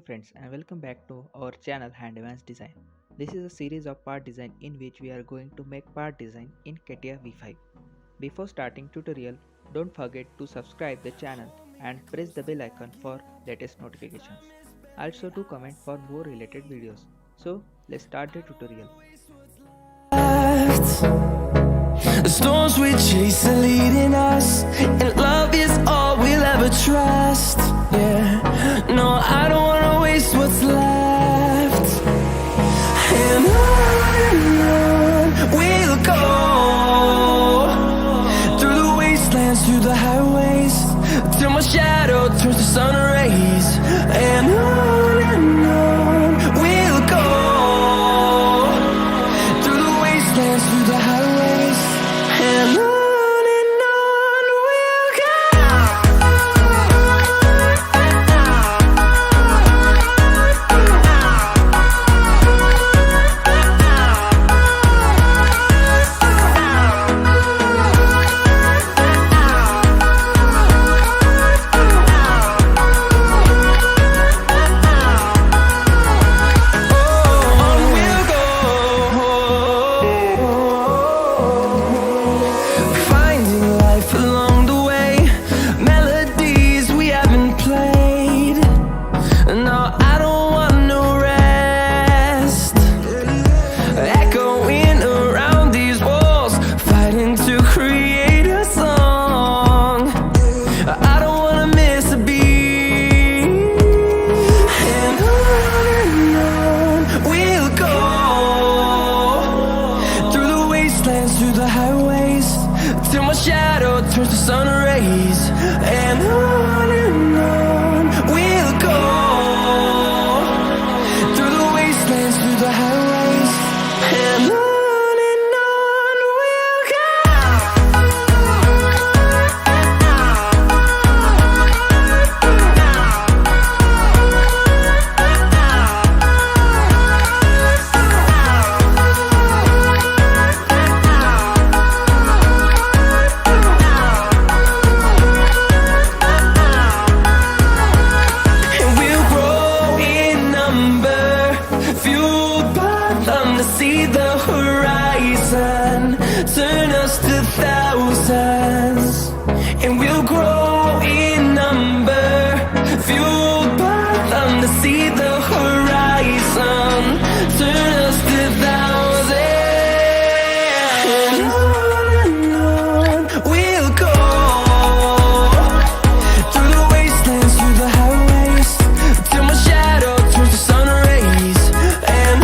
friends and welcome back to our channel Handiman's Design. This is a series of part design in which we are going to make part design in Catia V5. Before starting tutorial, don't forget to subscribe the channel and press the bell icon for latest notifications. Also do comment for more related videos. So let's start the tutorial. The storms we chase are leading us, and love is all we'll ever trust. Yeah, no, I don't wanna waste what's left. And on we'll go, through the wastelands, through the highways, till my shadow turns to sun rays. And on we'll go, through the wastelands, through the highways, and on we'll go. Through the highways, till my shadow turns to sun rays. And on we'll go, through the wastelands, through the highways, and on we'll go. See the horizon turn us to thousands, and we'll grow in number, fueled by them to see the horizon turn us to thousands. And on we'll go, through the wastelands, through the highways, till my shadow turns to sun rays. And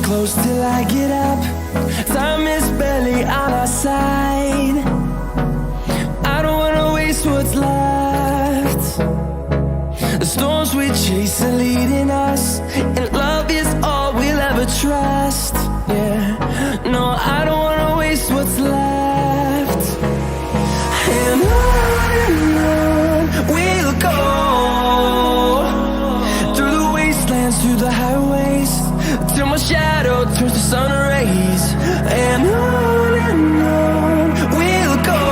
close till I get up. Time is barely on our side. I don't wanna waste what's left. The storms we chase are leading us, and love is all we'll ever trust. Yeah, no, I don't wanna waste what's left. And on we'll go, through the wastelands, through the highways, till my shadow turns to sun rays. And on we'll go,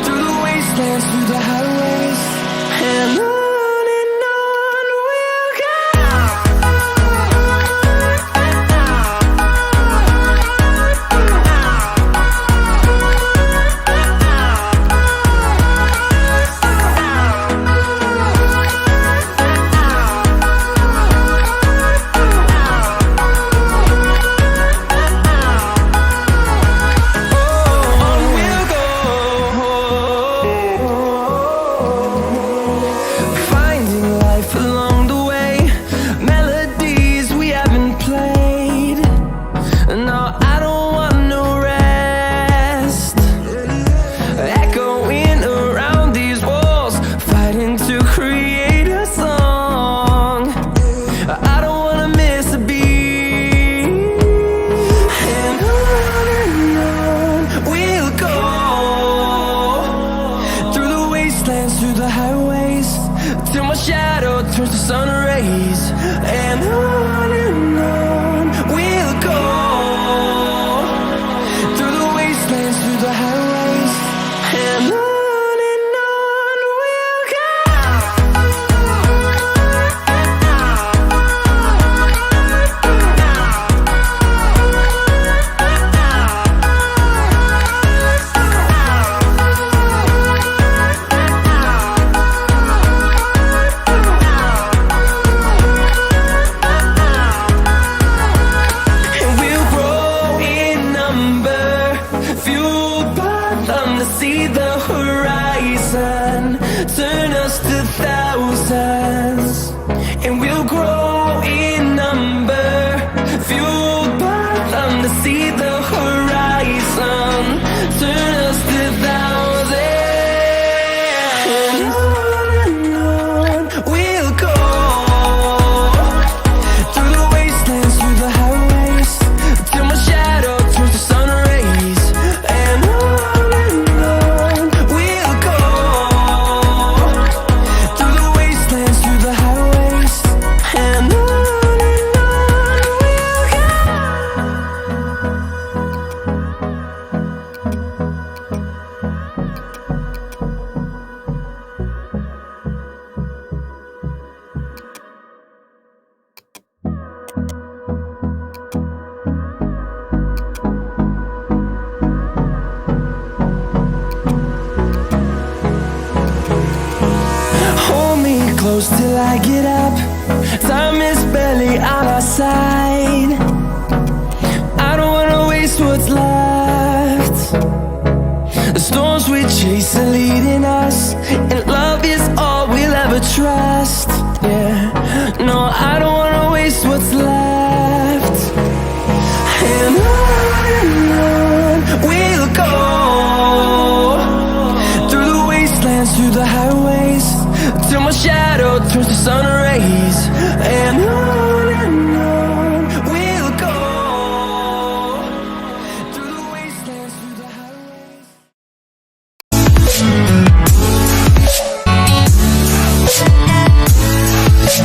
through the wastelands, through the highways, and on we'll go. sun rays, and on we'll go, through the wastelands, through the highways, and on we'll go. And we'll grow in number, fueled by them to see the horizon, turn us to thousands. And we'll grow in number, fueled by them to see the horizon, turn us to thousands. And on we'll go, through the wastelands, through the highways, till my shadow turns to sun rays. And on we'll go, through the wastelands, through the highways, and on we'll go. Hold me close till I get up. Time is barely on our side. I don't wanna waste what's left. The storms we chase are leading us, and love is all we'll ever trust. Yeah, no, I don't wanna waste what's left. And on we'll go, through the wastelands, through the